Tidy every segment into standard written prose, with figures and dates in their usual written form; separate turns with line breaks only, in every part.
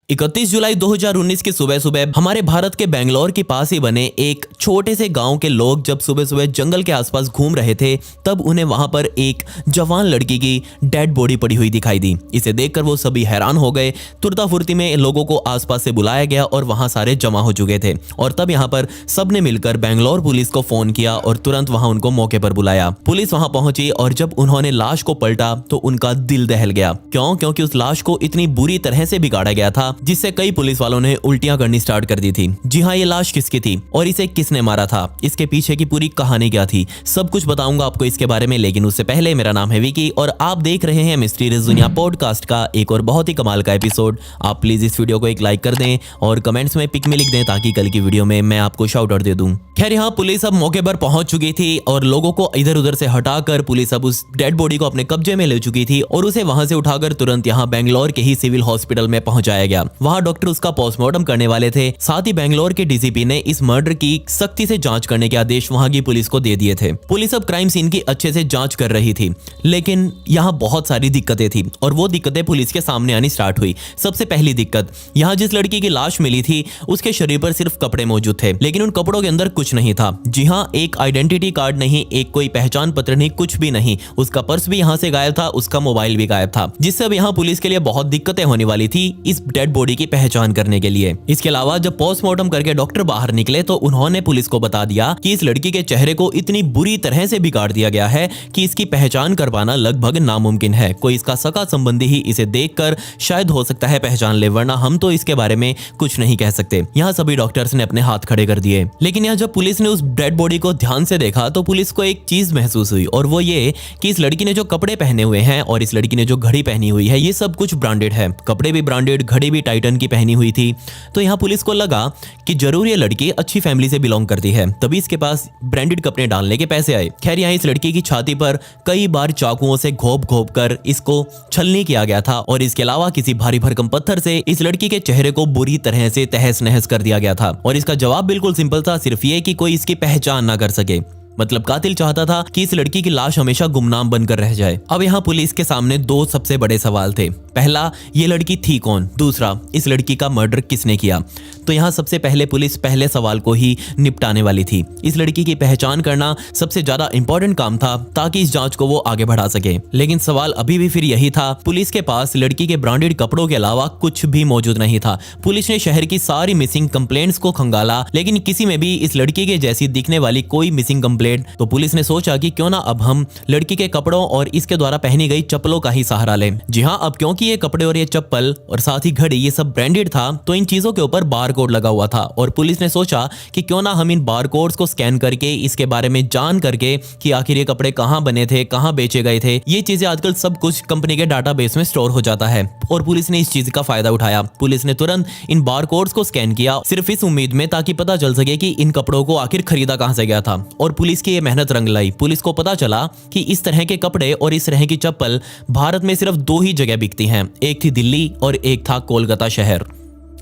31 जुलाई 2019 की सुबह सुबह हमारे भारत के बेंगलोर के पास ही बने एक छोटे से गांव के लोग जब सुबह सुबह जंगल के आसपास घूम रहे थे, तब उन्हें वहां पर एक जवान लड़की की डेड बॉडी पड़ी हुई दिखाई दी। इसे देखकर वो सभी हैरान हो गए। तुरता फुर्ती में लोगों को आसपास से बुलाया गया और वहां सारे जमा हो चुके थे और तब यहाँ पर सबने मिलकर बेंगलोर पुलिस को फोन किया और तुरंत वहां उनको मौके पर बुलाया। पुलिस वहां पहुंची और जब उन्होंने लाश को पलटा तो उनका दिल दहल गया। क्योंकि उस लाश को इतनी बुरी तरह से बिगाड़ा गया था जिससे कई पुलिस वालों ने उल्टियां करनी स्टार्ट कर दी थी। जी हाँ, ये लाश किसकी थी और इसे किसने मारा था, इसके पीछे की पूरी कहानी क्या थी, सब कुछ बताऊंगा आपको इसके बारे में। लेकिन उससे पहले मेरा नाम है विकी और आप देख रहे हैं मिस्टीरियस दुनिया पॉडकास्ट का एक और बहुत ही कमाल का एपिसोड। आप प्लीज इस वीडियो को एक लाइक कर दें और कमेंट्स में पिक में लिख दें ताकि कल की वीडियो में मैं आपको शाउट आउट दे दूं। खैर, यहाँ पुलिस अब मौके पर पहुंच चुकी थी और लोगों को इधर उधर से हटाकर पुलिस अब उस डेड बॉडी को अपने कब्जे में ले चुकी थी और उसे वहां से उठाकर तुरंत यहाँ बेंगलोर के ही सिविल हॉस्पिटल में पहुंचाया गया। वहां डॉक्टर उसका पोस्टमार्टम करने वाले थे। साथ ही बेंगलोर के डीसीपी ने इस मर्डर की सख्ती से जांच करने के आदेश वहां की पुलिस को दे दिए थे। पुलिस अब क्राइम सीन की अच्छे से जांच कर रही थी, लेकिन यहाँ बहुत सारी दिक्कतें थी और वो दिक्कतें पुलिस के सामने आनी स्टार्ट हुई। सबसे पहली दिक्कत, यहाँ जिस लड़की की लाश मिली थी उसके शरीर पर सिर्फ कपड़े मौजूद थे, लेकिन उन कपड़ों के अंदर कुछ नहीं था। जी हाँ, एक आइडेंटिटी कार्ड नहीं, एक कोई पहचान पत्र नहीं, कुछ भी नहीं। उसका पर्स भी यहाँ से गायब था, उसका मोबाइल भी गायब था, जिससे अब यहाँ पुलिस के लिए बहुत दिक्कतें होने वाली थी इस डेड बॉडी की पहचान करने के लिए। इसके अलावा जब पोस्टमार्टम करके डॉक्टर बाहर निकले तो उन्होंने पुलिस को बता दिया कि इस लड़की के चेहरे को इतनी बुरी तरह से बिगाड़ दिया गया है कि इसकी पहचान कर पाना लगभग नामुमकिन है। कोई इसका सगा संबंधी ही इसे देखकर शायद हो सकता है पहचान ले, वरना हम तो इसके बारे में कुछ नहीं कह सकते। यहाँ सभी डॉक्टर्स ने अपने हाथ खड़े कर दिए। लेकिन यहाँ जब पुलिस ने उस डेड बॉडी को ध्यान से देखा तो पुलिस को एक चीज महसूस हुई और वो ये कि इस लड़की ने जो कपड़े पहने हुए हैं और इस लड़की ने जो घड़ी पहनी हुई है, ये सब कुछ ब्रांडेड है। कपड़े भी ब्रांडेड, घड़ी भी टाइटन की पहनी हुई थी। तो यहाँ पुलिस को लगा कि जरूर ये लड़की अच्छी फैमिली से बिलोंग करती है, तभी इसके पास ब्रांडेड कपड़े डालने के पैसे आए। खैर, यहाँ इस लड़की की छाती पर कई बार चाकुओं से घोप घोप कर इसको छलनी किया गया था और इसके अलावा किसी भारी भरकम पत्थर से इस लड़की के चेहरे को बुरी तरह से तहस नहस कर दिया गया था। और इसका जवाब बिल्कुल सिंपल था, सिर्फ ये कि कोई इसकी पहचान ना कर सके। मतलब कातिल चाहता था कि इस लड़की की लाश हमेशा गुमनाम बनकर रह जाए। अब यहाँ पुलिस के सामने दो सबसे बड़े सवाल थे। पहला, ये लड़की थी कौन? दूसरा, इस लड़की का मर्डर किसने किया? तो यहाँ सबसे पहले पुलिस पहले सवाल को ही निपटाने वाली थी। इस लड़की की पहचान करना सबसे ज्यादा इंपॉर्टेंट काम था ताकि इस जांच को वो आगे बढ़ा सके। लेकिन सवाल अभी भी फिर यही था, पुलिस के पास लड़की के ब्रांडेड कपड़ों के अलावा कुछ भी मौजूद नहीं था। पुलिस ने शहर की सारी मिसिंग कंप्लेंट्स को खंगाला, लेकिन किसी में भी इस लड़की के जैसी दिखने वाली कोई मिसिंग कंप्लेंट। तो पुलिस ने सोचा कि क्यों ना अब हम लड़की के कपड़ों और इसके द्वारा पहनी गई चप्पलों का ही सहारा लें। जी हाँ, अब क्योंकि ये कपड़े और ये चप्पल और साथ ही घड़ी ये सब ब्रांडेड था, तो इन चीजों के ऊपर बारकोड लगा हुआ था और पुलिस ने सोचा कि क्यों ना हम इन बारकोड्स को स्कैन करके इसके बारे में जान करके कि आखिर ये कपड़े कहां बने थे, कहां बेचे गए थे। ये चीजें आजकल सब कुछ कंपनी के डाटाबेस में स्टोर हो जाता है और पुलिस ने इस चीज का फायदा उठाया। पुलिस ने तुरंत इन बारकोड्स को स्कैन किया, सिर्फ इस उम्मीद में ताकि पता चल सके कि इन कपड़ों को आखिर खरीदा कहां से गया था। और पुलिस की ये मेहनत रंग लाई। पुलिस को पता चला कि इस तरह के कपड़े और इस तरह की चप्पल भारत में सिर्फ दो ही जगह बिकती हैं, एक थी दिल्ली और एक था कोलकाता शहर।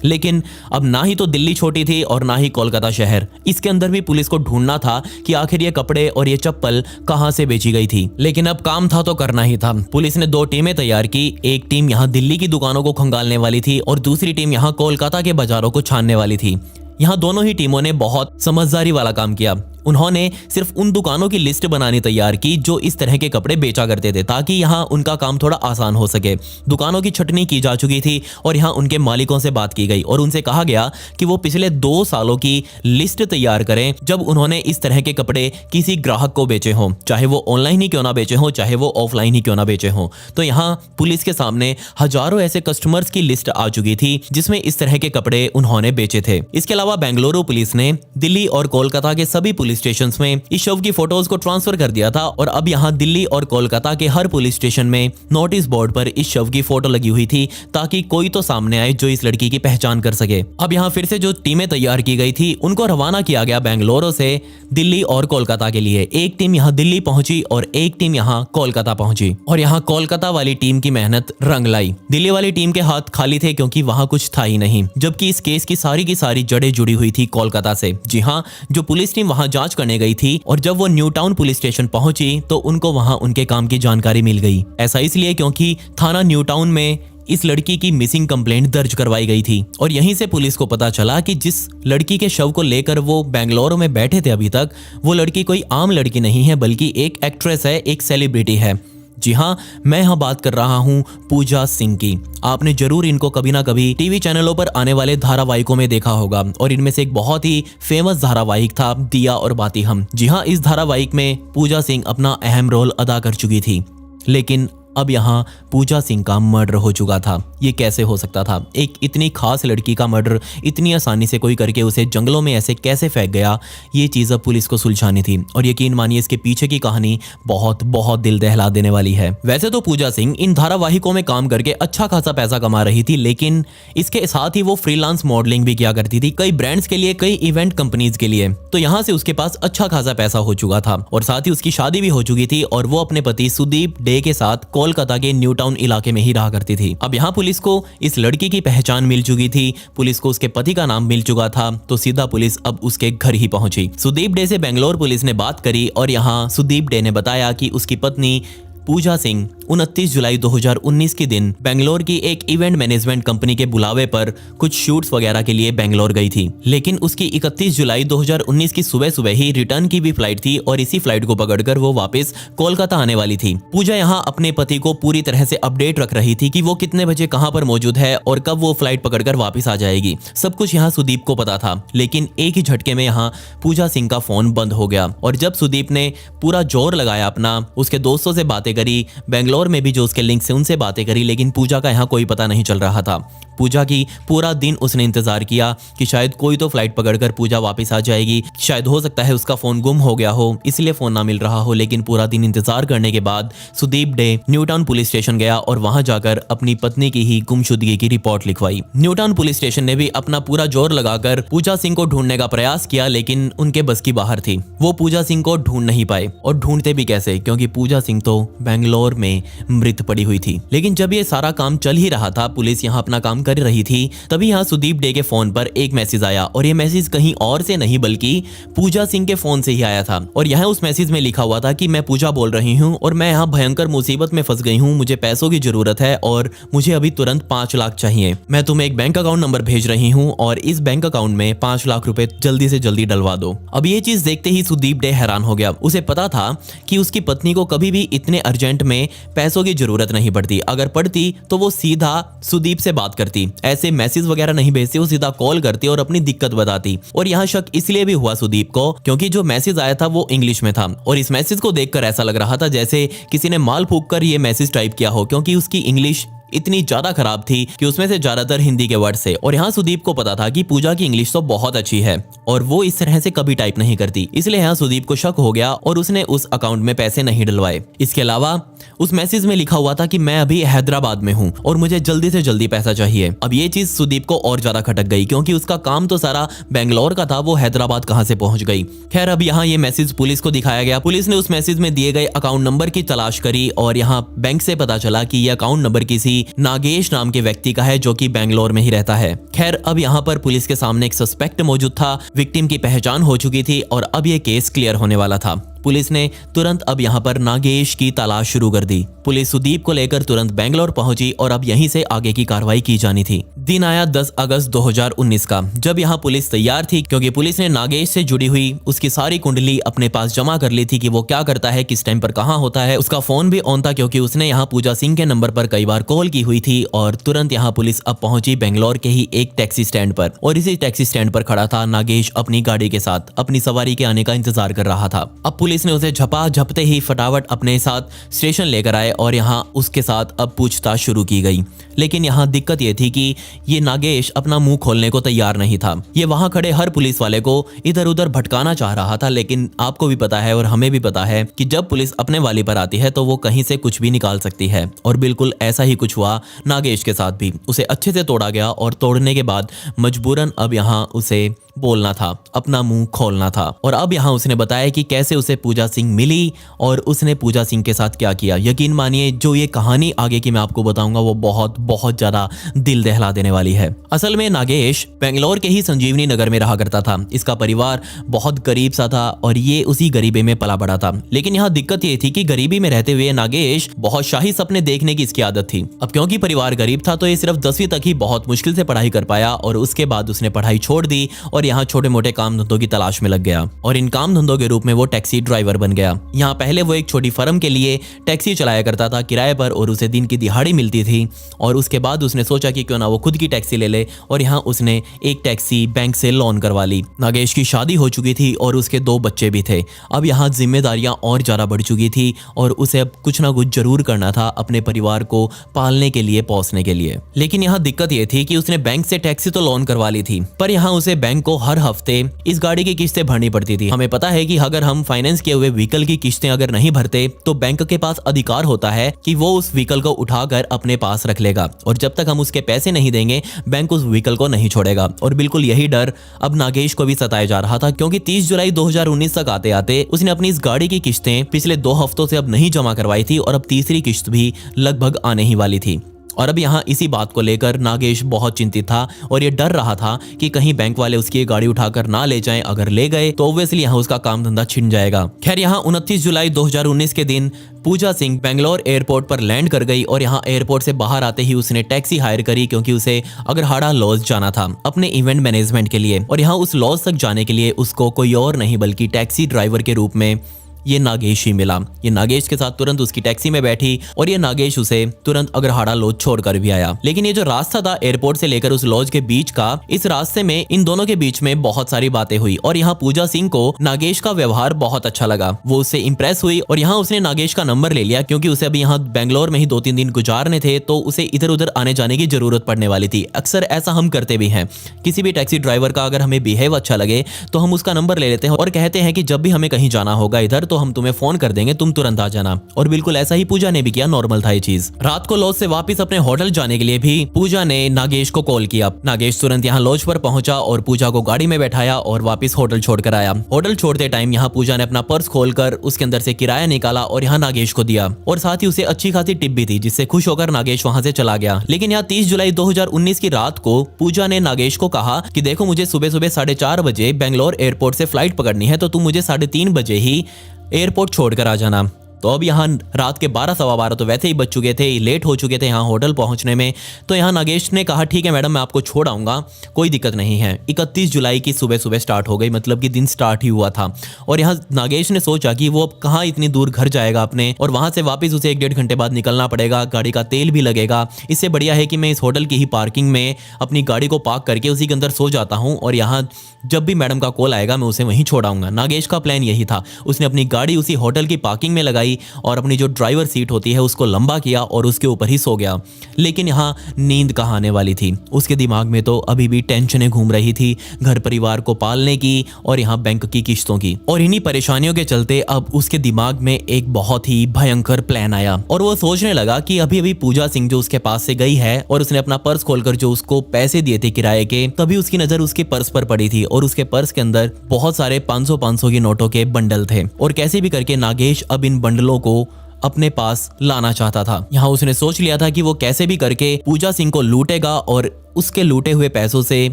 लेकिन अब ना ही तो दिल्ली छोटी थी और ना ही कोलकाता शहर, इसके अंदर भी पुलिस को ढूंढना था कि आखिर ये कपड़े और ये चप्पल कहां से बेची गई थी। लेकिन अब काम था तो करना ही था। पुलिस ने दो टीमें तैयार की। एक टीम यहाँ दिल्ली की दुकानों को खंगालने वाली थी और दूसरी टीम यहाँ कोलकाता के बाजारों को छानने वाली थी। यहाँ दोनों ही टीमों ने बहुत समझदारी वाला काम किया। उन्होंने सिर्फ उन दुकानों की लिस्ट बनानी तैयार की जो इस तरह के कपड़े बेचा करते थे, ताकि यहाँ उनका काम थोड़ा आसान हो सके। दुकानों की छटनी की जा चुकी थी और यहाँ उनके मालिकों से बात की गई और उनसे कहा गया कि वो पिछले 2 सालों की लिस्ट तैयार करें जब उन्होंने इस तरह के कपड़े किसी ग्राहक को बेचे हों, चाहे वो ऑनलाइन ही क्यों ना बेचे हों, चाहे वो ऑफलाइन ही क्यों ना बेचे हों। तो यहाँ पुलिस के सामने हजारों ऐसे कस्टमर्स की लिस्ट आ चुकी थी जिसमें इस तरह के कपड़े उन्होंने बेचे थे। इसके अलावा बेंगलुरु पुलिस ने दिल्ली और कोलकाता के सभी पुलिस स्टेशंस में इस शव की फोटोज को ट्रांसफर कर दिया था और अब यहाँ दिल्ली और कोलकाता के हर पुलिस स्टेशन में नोटिस बोर्ड पर इस शव की फोटो लगी हुई थी ताकि कोई तो सामने आए जो इस लड़की की पहचान कर सके। अब यहाँ फिर से जो टीमें तैयार की गई थी उनको रवाना किया गया बेंगलुरु से दिल्ली और कोलकाता के लिए। एक टीम यहाँ दिल्ली पहुंची और एक टीम यहाँ कोलकाता पहुंची और यहाँ कोलकाता वाली टीम की मेहनत रंग लाई। दिल्ली वाली टीम के हाथ खाली थे क्योंकि वहां कुछ था ही नहीं, जबकि इस केस की सारी जड़ें जुड़ी हुई थी कोलकाता से। जी हाँ, जो पुलिस टीम वहां जांच करने गई थी और जब वो न्यू टाउन पुलिस स्टेशन पहुंची तो उनको वहां उनके काम की जानकारी मिल गई। ऐसा इसलिए क्योंकि थाना न्यू टाउन में इस लड़की की मिसिंग कंप्लेंट दर्ज करवाई गई थी। और यहीं से पुलिस को पता चला कि जिस लड़की के शव को लेकर वो बेंगलुरु में बैठे थे अभी तक, वो लड़की कोई आम लड़की नहीं है बल्कि एक एक्ट्रेस है, एक सेलिब्रिटी है। जी हाँ, मैं यहाँ बात कर रहा हूँ पूजा सिंह की। आपने जरूर इनको कभी ना कभी टीवी चैनलों पर आने वाले धारावाहिकों में देखा होगा और इनमें से एक बहुत ही फेमस धारावाहिक था दिया और बाती हम। जी हाँ, इस धारावाहिक में पूजा सिंह अपना अहम रोल अदा कर चुकी थी, लेकिन अब यहाँ पूजा सिंह का मर्डर हो चुका था। ये कैसे हो सकता था? एक इतनी खास लड़की का मर्डर इतनी आसानी से कोई करके उसे जंगलों में ऐसे कैसे फेंक गया? ये चीज़ अब पुलिस को सुलझानी थी और यकीन मानिए इसके पीछे की कहानी बहुत बहुत दिल दहला देने वाली है। वैसे तो पूजा सिंह इन धारावाहिकों में काम करके अच्छा खासा पैसा कमा रही थी, लेकिन इसके साथ ही वो फ्रीलांस मॉडलिंग भी किया करती थी, कई ब्रांड्स के लिए, कई इवेंट कंपनीज के लिए। तो यहाँ से उसके पास अच्छा खासा पैसा हो चुका था और साथ ही उसकी शादी भी हो चुकी थी और वो अपने पति सुदीप डे के साथ कोलकाता के न्यू टाउन इलाके में ही रहा करती थी। अब यहाँ पुलिस को इस लड़की की पहचान मिल चुकी थी, पुलिस को उसके पति का नाम मिल चुका था, तो सीधा पुलिस अब उसके घर ही पहुंची। सुदीप डे से बेंगलोर पुलिस ने बात करी और यहाँ सुदीप डे ने बताया कि उसकी पत्नी पूजा सिंह 29 जुलाई 2019 के दिन बेंगलोर की एक इवेंट मैनेजमेंट कंपनी के बुलावे पर कुछ शूट्स वगैरह के लिए बेंगलोर गई थी, लेकिन उसकी 31 जुलाई 2019 की सुबह सुबह ही रिटर्न की भी फ्लाइट थी और इसी फ्लाइट को पकड़कर वो वापस कोलकाता आने वाली थी। पूजा यहाँ अपने पति को पूरी तरह से अपडेट रख रही थी कि वो कितने बजे कहाँ पर मौजूद है और कब वो फ्लाइट पकड़कर वापस आ जाएगी। सब कुछ यहाँ सुदीप को पता था, लेकिन एक ही झटके में यहाँ पूजा सिंह का फोन बंद हो गया और जब सुदीप ने पूरा जोर लगाया अपना, उसके दोस्तों से बातें करी, बेंगलोर में भी जो उसके लिंक से उनसे बातें करी, लेकिन पूजा का यहाँ कोई पता नहीं चल रहा था। पूजा की पूरा दिन उसने इंतजार किया कि शायद कोई तो फ्लाइट पकड़कर पूजा वापस आ जाएगी, शायद हो सकता है उसका फोन गुम हो गया हो इसलिए फोन ना मिल रहा हो। लेकिन पूरा दिन इंतजार करने के बाद Sudeep Dey new town police station गया और वहां जाकर अपनी पत्नी की ही गुमशुदगी की रिपोर्ट लिखवाई। न्यू टाउन पुलिस स्टेशन ने भी अपना पूरा जोर लगाकर पूजा सिंह को ढूंढने का प्रयास किया, लेकिन उनके बस की बाहर थी। वो पूजा सिंह को ढूंढ नहीं पाए और ढूंढते भी कैसे, क्योंकि पूजा सिंह तो बेंगलोर में मृत पड़ी हुई थी। लेकिन जब ये सारा काम चल ही रहा था, पुलिस यहाँ अपना काम कर रही थी, तभी यहाँ सुदीप डे के फोन पर एक मैसेज आया और ये मैसेज कहीं और से नहीं बल्कि पूजा सिंह के फोन से ही आया था। और यहाँ उस मैसेज में लिखा हुआ था कि मैं पूजा बोल रही हूँ और मैं यहाँ भयंकर मुसीबत में फंस गई हूँ, मुझे पैसों की जरूरत है और मुझे अभी तुरंत 5 लाख चाहिए। मैं तुम्हें एक बैंक अकाउंट नंबर भेज रही हूँ और इस बैंक अकाउंट में 5 लाख रुपए जल्दी से जल्दी डलवा दो। अब ये चीज देखते ही सुदीप डे हैरान हो गया। उसे पता था कि उसकी पत्नी को कभी भी इतने अर्जेंट में पैसों की जरूरत नहीं पड़ती, अगर पड़ती तो वो सीधा सुदीप से बात करती, ऐसे मैसेज वगैरह नहीं भेजती, वो सीधा कॉल करती और अपनी दिक्कत बताती। और यहाँ शक इसलिए भी हुआ सुदीप को क्योंकि जो मैसेज आया था वो इंग्लिश में था और इस मैसेज को देखकर ऐसा लग रहा था जैसे किसी ने माल फूंक कर ये मैसेज टाइप किया हो, क्योंकि उसकी इंग्लिश इतनी ज्यादा खराब थी कि उसमें से ज्यादातर हिंदी के वर्ड से। और यहाँ सुदीप को पता था कि पूजा की इंग्लिश तो बहुत अच्छी है और वो इस तरह से कभी टाइप नहीं करती, इसलिए यहाँ सुदीप को शक हो गया और उसने उस अकाउंट में पैसे नहीं डलवाए। इसके अलावा उस मैसेज में लिखा हुआ था कि मैं अभी हैदराबाद में हूँ और मुझे जल्दी से जल्दी पैसा चाहिए। अब ये चीज सुदीप को और ज्यादा खटक गई क्योंकि उसका काम तो सारा बेंगलोर का था, वो हैदराबाद कहाँ से पहुंच गई। खैर, अब यहाँ ये मैसेज पुलिस को दिखाया गया। पुलिस ने उस मैसेज में दिए गए अकाउंट नंबर की तलाश करी और यहाँ बैंक से पता चला कि ये अकाउंट नंबर किसी नागेश नाम के व्यक्ति का है जो कि बेंगलोर में ही रहता है। खैर, अब यहाँ पर पुलिस के सामने एक सस्पेक्ट मौजूद था, विक्टिम की पहचान हो चुकी थी और अब ये केस क्लियर होने वाला था। पुलिस ने तुरंत अब यहाँ पर नागेश की तलाश शुरू कर दी। पुलिस सुदीप को लेकर तुरंत बेंगलोर पहुंची और अब यहीं से आगे की कार्रवाई की जानी थी। दिन आया 10 अगस्त 2019 का, जब यहाँ पुलिस तैयार थी क्योंकि पुलिस ने नागेश से जुड़ी हुई उसकी सारी कुंडली अपने पास जमा कर ली थी कि वो क्या करता है, किस टाइम पर कहाँ होता है। उसका फोन भी ऑन था क्योंकि उसने यहाँ पूजा सिंह के नंबर पर कई बार कॉल की हुई थी। और तुरंत यहाँ पुलिस अब पहुंची बेंगलोर के ही एक टैक्सी स्टैंड पर और इसी टैक्सी स्टैंड पर खड़ा था नागेश अपनी गाड़ी के साथ, अपनी सवारी के आने का इंतजार कर रहा था। अब पुलिस ने उसे झपते ही फटाफट अपने साथ स्टेशन लेकर आए और यहाँ उसके साथ अब पूछताछ शुरू की गई। लेकिन यहाँ दिक्कत ये थी कि ये नागेश अपना मुंह खोलने को तैयार नहीं था। ये वहां खड़े हर पुलिस वाले को इधर उधर भटकाना चाह रहा था, लेकिन आपको भी पता है और हमें भी पता है कि जब पुलिस अपने वाली पर आती है तो वो कहीं से कुछ भी निकाल सकती है। और बिल्कुल ऐसा ही कुछ हुआ नागेश के साथ भी। उसे अच्छे से तोड़ा गया और तोड़ने के बाद मजबूरन अब यहाँ उसे बोलना था, अपना मुंह खोलना था। और अब यहाँ उसने बताया कि कैसे उसे पूजा सिंह मिली और उसने पूजा सिंह के साथ क्या किया। यकीन मानिए जो ये कहानी आगे की मैं आपको बताऊंगा वो बहुत बहुत ज्यादा दिल दहला देने वाली है। असल में नागेश बेंगलोर के ही संजीवनी नगर में रहा करता था। इसका परिवार बहुत गरीब सा था और ये उसी गरीबी में पला बड़ा था। लेकिन यहाँ दिक्कत ये थी कि गरीबी में रहते हुए नागेश बहुत शाही सपने देखने की इसकी आदत थी। अब क्योंकि परिवार गरीब था तो ये सिर्फ 10वीं तक ही बहुत मुश्किल से पढ़ाई कर पाया और उसके बाद उसने पढ़ाई छोड़ दी और यहाँ छोटे मोटे काम धंधों की तलाश में लग गया और इन काम धंधों के रूप में वो टैक्सी ड्राइवर बन गया। यहाँ पहले वो एक छोटी फर्म के लिए टैक्सी चलाया करता था किराए पर और उसे दिन की दिहाड़ी मिलती थी। और उसके बाद उसने सोचा कि क्यों ना वो खुद की टैक्सी ले ले और यहाँ उसने एक टैक्सी बैंक से लोन करवा ली। नागेश की शादी हो चुकी थी और उसके 2 बच्चे भी थे। अब यहाँ जिम्मेदारियां और ज्यादा बढ़ चुकी थी और उसे अब कुछ ना कुछ जरूर करना था अपने परिवार को पालने के लिए, पोसने के लिए। लेकिन यहाँ दिक्कत ये थी कि उसने बैंक से टैक्सी तो लोन करवा ली थी पर यहाँ उसे बैंक को हर हफ्ते इस गाड़ी की किस्तें भरनी पड़ती थी। हमें पता है कि अगर हम फाइनेंस किए हुए व्हीकल की किस्तें अगर नहीं भरते तो बैंक के पास अधिकार होता है कि वो उस व्हीकल को उठाकर अपने पास रख लेगा और जब तक हम उसके पैसे नहीं देंगे बैंक उस व्हीकल को नहीं छोड़ेगा। और बिल्कुल यही डर अब नागेश को भी सताया जा रहा था क्योंकि 30 जुलाई 2019 तक आते आते उसने अपनी इस गाड़ी की किस्तें पिछले 2 हफ्तों से अब नहीं जमा करवाई थी और अब तीसरी किस्त भी लगभग आने ही वाली थी। और अब यहाँ इसी बात को लेकर नागेश बहुत चिंतित था और ये डर रहा था कि कहीं बैंक वाले उसकी ये गाड़ी उठाकर ना ले जाएं। अगर ले गए तो ऑब्वियसली यहाँ उसका काम धंधा छिन जाएगा। खैर यहाँ 29 जुलाई 2019 के दिन पूजा सिंह बेंगलोर एयरपोर्ट पर लैंड कर गई और यहाँ एयरपोर्ट से बाहर आते ही उसने टैक्सी हायर करी क्योंकि उसे अग्रहाड़ा लॉज जाना था अपने इवेंट मैनेजमेंट के लिए। और यहाँ उस लॉज तक जाने के लिए उसको कोई और नहीं बल्कि टैक्सी ड्राइवर के रूप में ये नागेश ही मिला। ये नागेश के साथ तुरंत उसकी टैक्सी में बैठी और ये नागेश उसे तुरंत अग्रहाड़ा लॉज छोड़कर भी आया। लेकिन ये जो रास्ता था एयरपोर्ट से लेकर उस लॉज के बीच का, इस रास्ते में इन दोनों के बीच में बहुत सारी बातें हुई और यहाँ पूजा सिंह को नागेश का व्यवहार बहुत अच्छा लगा। वो उससे इंप्रेस हुई और यहाँ उसने नागेश का नंबर ले लिया क्योंकि उसे अभी यहाँ बेंगलोर में ही 2-3 दिन गुजारने थे तो उसे इधर उधर आने जाने की जरूरत पड़ने वाली थी। अक्सर ऐसा हम करते भी हैं, किसी भी टैक्सी ड्राइवर का अगर हमें बिहेव अच्छा लगे तो हम उसका नंबर ले लेते हैं और कहते हैं कि जब भी हमें कहीं जाना होगा इधर तो हम तुम्हें फोन कर देंगे, तुम तुरंत आ जाना। और बिल्कुल ऐसा ही पूजा ने भी किया, नॉर्मल था ये चीज। रात को लॉज से वापस अपने होटल जाने के लिए भी पूजा ने नागेश को कॉल किया। नागेश तुरंत यहाँ लॉज पर पहुंचा और पूजा को गाड़ी में बैठाया और वापस होटल छोड़कर आया। होटल छोड़ते टाइम यहाँ पूजा ने अपना पर्स खोलकर उसके अंदर से किराया निकाला और यहाँ नागेश को दिया और साथ ही उसे अच्छी खासी टिप भी थी जिससे खुश होकर नागेश वहां से चला गया। लेकिन यहाँ 30 जुलाई 2019 की रात को पूजा ने नागेश को कहा कि देखो मुझे सुबह सुबह 4:30 बजे बेंगलोर एयरपोर्ट से फ्लाइट पकड़नी है तो तुम मुझे 3:30 बजे ही एयरपोर्ट छोड़कर आ जाना। तो अब यहाँ रात के 12 सवा 12 तो वैसे ही बज चुके थे, लेट हो चुके थे यहाँ होटल पहुँचने में। तो यहाँ नागेश ने कहा ठीक है मैडम मैं आपको छोड़ आऊँगा, कोई दिक्कत नहीं है। 31 जुलाई की सुबह सुबह स्टार्ट हो गई, मतलब कि दिन स्टार्ट ही हुआ था। और यहाँ नागेश ने सोचा कि वो अब कहाँ इतनी दूर घर जाएगा अपने और वहाँ से वापस उसे 1-1.5 घंटे बाद निकलना पड़ेगा, गाड़ी का तेल भी लगेगा। इससे बढ़िया है कि मैं इस होटल की ही पार्किंग में अपनी गाड़ी को पार्क करके उसी के अंदर सो जाता हूँ और यहाँ जब भी मैडम का कॉल आएगा मैं उसे वहीं छोड़ाऊंगा। नागेश का प्लान यही था। उसने अपनी गाड़ी उसी होटल की पार्किंग में लगाई और अपनी जो ड्राइवर सीट होती है उसको लंबा किया और उसके ऊपर ही सो गया। लेकिन यहाँ नींद कहाँ आने वाली थी, उसके दिमाग में तो अभी भी टेंशनें घूम रही थी, घर परिवार को पालने की और यहाँ बैंक की किस्तों की। और इन्हीं परेशानियों के चलते अब उसके दिमाग में एक बहुत ही भयंकर प्लान आया और वो सोचने लगा कि अभी अभी पूजा सिंह जो उसके पास से गई है और उसने अपना पर्स खोलकर जो उसको पैसे दिए थे किराए के, तभी उसकी नजर उसके पर्स पर पड़ी थी और उसके पर्स के अंदर बहुत सारे 500 की नोटों के बंडल थे। और कैसे भी करके नागेश अब इन बंडलों को अपने पास लाना चाहता था। यहाँ उसने सोच लिया था कि वो कैसे भी करके पूजा सिंह को लूटेगा और उसके लूटे हुए पैसों से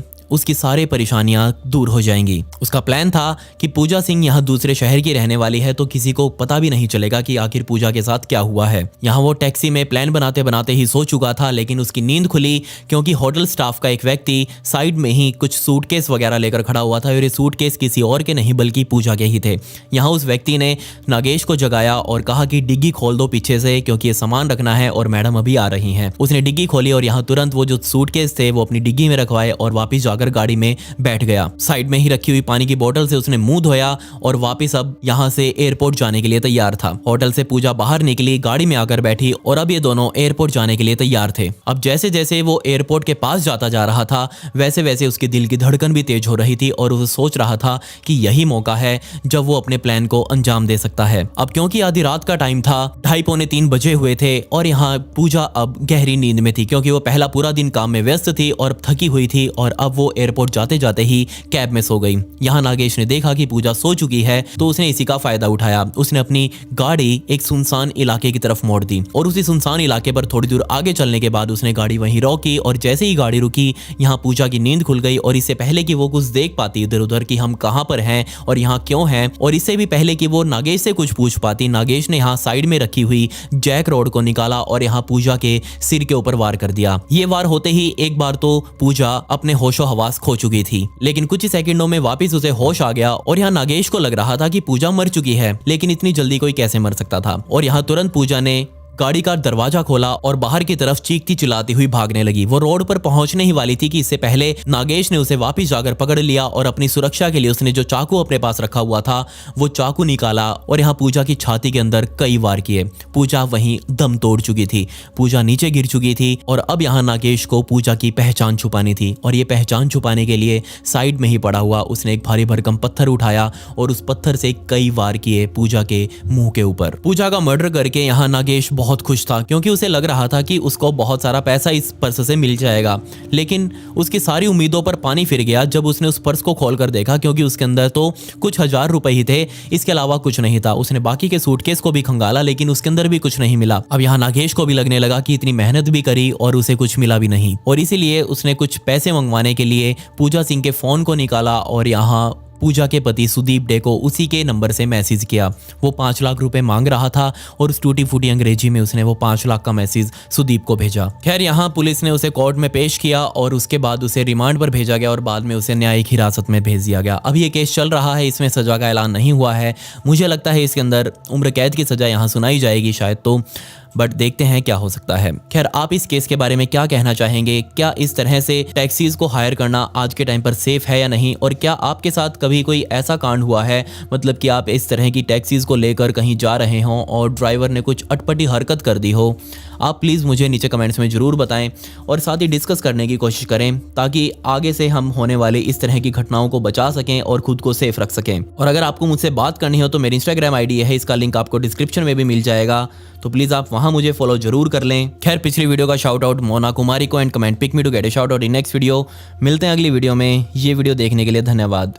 उसकी सारी परेशानियां दूर हो जाएंगी। उसका प्लान था कि पूजा सिंह यहाँ दूसरे शहर की रहने वाली है तो किसी को पता भी नहीं चलेगा कि आखिर पूजा के साथ क्या हुआ है। यहाँ वो टैक्सी में प्लान बनाते बनाते ही सो चुका था, लेकिन उसकी नींद खुली क्योंकि होटल स्टाफ का एक व्यक्ति साइड में ही कुछ सूटकेस वगैरह लेकर खड़ा हुआ था और ये सूटकेस किसी और के नहीं बल्कि पूजा के ही थे। यहाँ उस व्यक्ति ने नागेश को जगाया और कहा कि डिग्गी खोल दो पीछे से क्योंकि ये सामान रखना है और मैडम अभी आ रही हैं। उसने डिग्गी खोली और यहाँ तुरंत वो जो सूटकेस थे वो अपनी डिग्गी में रखवाए और वापिस जाकर गाड़ी में बैठ गया। साइड में ही रखी हुई पानी की बोतल से उसने मुंह धोया और वापस अब यहाँ से एयरपोर्ट जाने के लिए तैयार था। होटल से पूजा बाहर निकली, गाड़ी में आकर बैठी और अब ये दोनों एयरपोर्ट जाने के लिए तैयार थे। अब जैसे जैसे वो एयरपोर्ट के पास जाता जा रहा था वैसे वैसे उसके दिल की धड़कन भी तेज हो रही थी और वो सोच रहा था कि यही मौका है जब वो अपने प्लान को अंजाम दे सकता है। अब क्योंकि आधी रात का टाइम था, 2:30-3 बजे हुए थे और यहाँ पूजा अब गहरी नींद में थी क्योंकि वो पहला पूरा दिन काम में व्यस्त थी और थकी हुई थी और अब वो वो एयरपोर्ट जाते जाते ही कैब में सो गई। यहाँ नागेश ने देखा कि पूजा सो चुकी है तो उसने इसी का फायदा उठाया। उसने अपनी गाड़ी एक सुनसान इलाके की तरफ मोड़ दी और उसी सुनसान इलाके पर थोड़ी दूर आगे चलने के बाद उसने गाड़ी वहीं रोकी और जैसे ही गाड़ी रुकी यहाँ पूजा की नींद खुल गई और इससे पहले कि वो कुछ देख पाती इधर उधर कि हम कहाँ पर हैं और यहाँ क्यों हैं, और इससे भी पहले कि वो नागेश से कुछ पूछ पाती, नागेश ने यहाँ साइड में रखी हुई जैक रॉड को निकाला और यहाँ पूजा के सिर के ऊपर वार कर दिया। ये वार होते ही एक बार तो पूजा अपने होशो हवास खो चुकी थी, लेकिन कुछ ही सेकंडों में वापस उसे होश आ गया और यहाँ नागेश को लग रहा था कि पूजा मर चुकी है, लेकिन इतनी जल्दी कोई कैसे मर सकता था। और यहाँ तुरंत पूजा ने गाड़ी का दरवाजा खोला और बाहर की तरफ चीखती चिल्लाती हुई भागने लगी। वो रोड पर पहुंचने ही वाली थी कि इससे पहले नागेश ने उसे वापस जाकर पकड़ लिया और अपनी सुरक्षा के लिए उसने जो चाकू अपने पास रखा हुआ था वो चाकू निकाला और यहाँ पूजा की छाती के अंदर कई वार किए। पूजा वहीं दम तोड़ चुकी थी, पूजा नीचे गिर चुकी थी और अब यहाँ नागेश को पूजा की पहचान छुपानी थी और ये पहचान छुपाने के लिए साइड में ही पड़ा हुआ उसने एक भारी भरकम पत्थर उठाया और उस पत्थर से कई वार किए पूजा के मुंह के ऊपर। पूजा का मर्डर करके यहाँ नागेश बहुत खुश था क्योंकि उसे लग रहा था कि उसको बहुत सारा पैसा इस पर्स से मिल जाएगा, लेकिन उसकी सारी उम्मीदों पर पानी फिर गया जब उसने उस पर्स को खोलकर देखा, क्योंकि उसके अंदर तो कुछ 1000 रुपए ही थे, इसके अलावा कुछ नहीं था। उसने बाकी के सूटकेस को भी खंगाला लेकिन उसके अंदर भी कुछ नहीं मिला। अब यहाँ नागेश को भी लगने लगा कि इतनी मेहनत भी करी और उसे कुछ मिला भी नहीं, और इसीलिए उसने कुछ पैसे मंगवाने के लिए पूजा सिंह के फोन को निकाला और यहाँ पूजा के पति सुदीप डे को उसी के नंबर से मैसेज किया। वो 5 लाख रुपए मांग रहा था और उस टूटी फूटी अंग्रेजी में उसने वो 5 लाख का मैसेज सुदीप को भेजा। खैर यहाँ पुलिस ने उसे कोर्ट में पेश किया और उसके बाद उसे रिमांड पर भेजा गया और बाद में उसे न्यायिक हिरासत में भेज दिया गया। अभी ये केस चल रहा है, इसमें सजा का ऐलान नहीं हुआ है। मुझे लगता है इसके अंदर उम्र कैद की सजा यहाँ सुनाई जाएगी शायद, तो बट देखते हैं क्या हो सकता है। खैर आप इस केस के बारे में क्या कहना चाहेंगे? क्या इस तरह से टैक्सीज को हायर करना आज के टाइम पर सेफ है या नहीं? और क्या आपके साथ कभी कोई ऐसा कांड हुआ है, मतलब कि आप इस तरह की टैक्सीज को लेकर कहीं जा रहे हों और ड्राइवर ने कुछ अटपटी हरकत कर दी हो? आप प्लीज़ मुझे नीचे कमेंट्स में ज़रूर बताएं और साथ ही डिस्कस करने की कोशिश करें ताकि आगे से हम होने वाले इस तरह की घटनाओं को बचा सकें और खुद को सेफ रख सकें। और अगर आपको मुझसे बात करनी हो तो मेरी इंस्टाग्राम आईडी है, इसका लिंक आपको डिस्क्रिप्शन में भी मिल जाएगा, तो प्लीज़ आप वहाँ मुझे फॉलो जरूर कर लें। खैर पिछली वीडियो का शाउट आउट मोना कुमारी को and comment pick me to get a shout out in next video. मिलते हैं अगली वीडियो में। ये वीडियो देखने के लिए धन्यवाद।